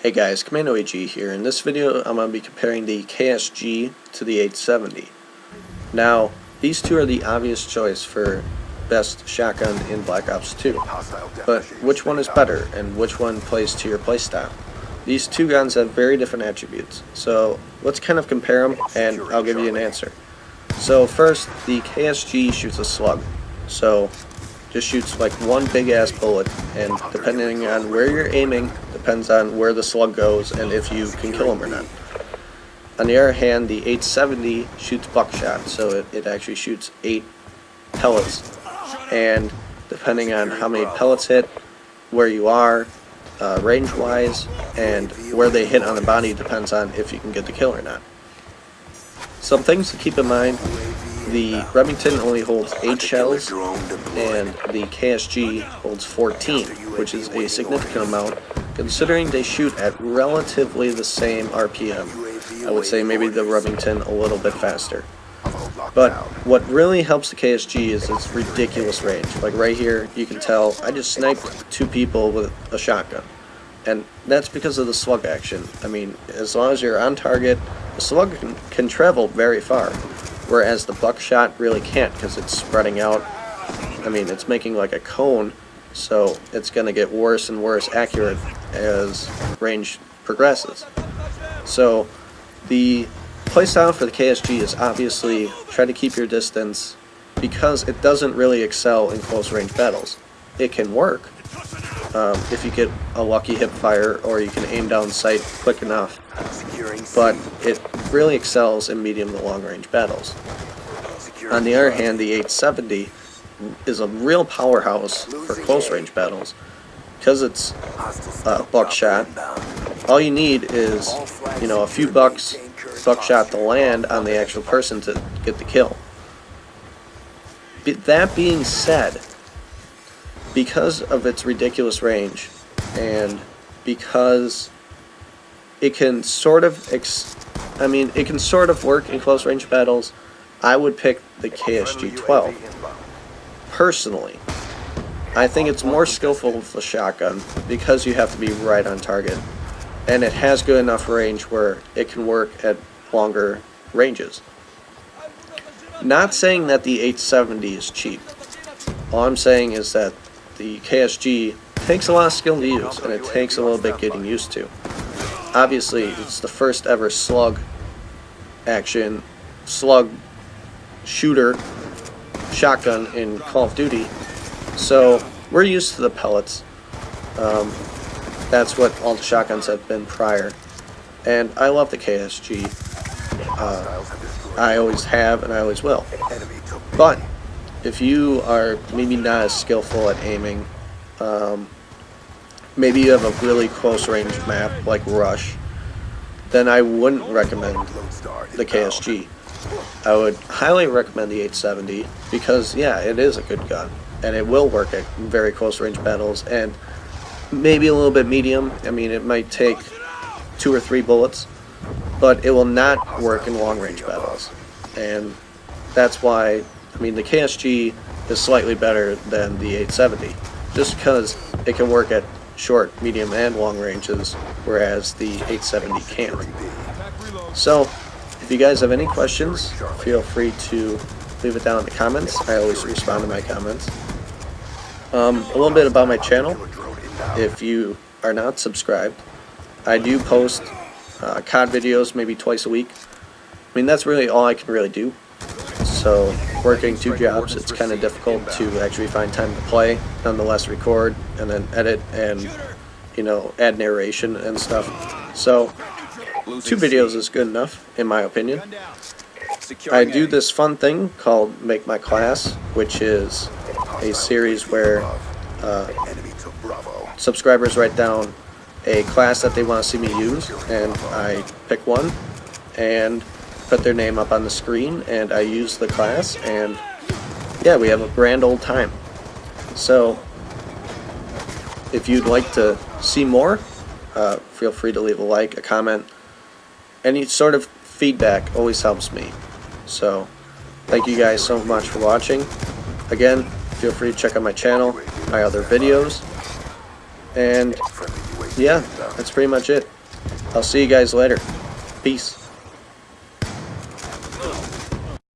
Hey guys, Commando AG here. In this video I'm going to be comparing the KSG to the 870. Now, these two are the obvious choice for best shotgun in Black Ops 2. But which one is better and which one plays to your playstyle? These two guns have very different attributes, so let's kind of compare them and I'll give you an answer. So first, the KSG shoots a slug. So just shoots like one big ass bullet, and depending on where you're aiming depends on where the slug goes and if you can kill him or not. On the other hand, the 870 shoots buckshot, so it actually shoots 8 pellets, and depending on how many pellets hit, where you are range wise, and where they hit on the body depends on if you can get the kill or not. Some things to keep in mind: the Remington only holds 8 shells, and the KSG holds 14, which is a significant amount considering they shoot at relatively the same RPM. I would say maybe the Remington a little bit faster. But what really helps the KSG is its ridiculous range. Like right here, you can tell I just sniped 2 people with a shotgun. And that's because of the slug action. I mean, as long as you're on target, the slug can travel very far. Whereas the buckshot really can't, because it's spreading out. I mean, it's making like a cone, so it's going to get worse and worse accurate as range progresses. So the playstyle for the KSG is obviously try to keep your distance, because it doesn't really excel in close range battles. It can work if you get a lucky hip fire or you can aim down sight quick enough, but it really excels in medium to long range battles. On the other hand, the 870 is a real powerhouse for close range battles because it's buckshot. All you need is, you know, a few buckshot to land on the actual person to get the kill. That being said, because of its ridiculous range, and because it can sort of it can sort of work in close range battles, I would pick the KSG 12. Personally, I think it's more skillful with the shotgun because you have to be right on target, and it has good enough range where it can work at longer ranges. Not saying that the 870 is cheap. All I'm saying is that the KSG takes a lot of skill to use, and it takes a little bit getting used to. Obviously, it's the first ever slug shooter shotgun in Call of Duty, so we're used to the pellets. That's what all the shotguns have been prior, and I love the KSG. I always have and I always will. But if you are maybe not as skillful at aiming, maybe you have a really close range map like Rush, then I wouldn't recommend the KSG. I would highly recommend the 870 because, yeah, it is a good gun and it will work at very close range battles, and maybe a little bit medium. I mean, it might take 2 or 3 bullets, but it will not work in long range battles. And that's why, I mean, the KSG is slightly better than the 870 just because it can work at short, medium, and long ranges, whereas the 870 can't. So if you guys have any questions, feel free to leave it down in the comments. I always respond to my comments. A little bit about my channel. If you are not subscribed, I do post COD videos maybe twice a week. I mean, that's really all I can really do. So working 2 jobs, it's kind of difficult to actually find time to play, nonetheless record, and then edit, and, you know, add narration and stuff. So 2 videos is good enough, in my opinion. I do this fun thing called Make My Class, which is a series where subscribers write down a class that they want to see me use, and I pick one and put their name up on the screen, and I use the class, and yeah, we have a grand old time. So if you'd like to see more, feel free to leave a like, a comment. Any sort of feedback always helps me. So thank you guys so much for watching. Again, feel free to check out my channel, my other videos, and yeah, that's pretty much it. I'll see you guys later. Peace.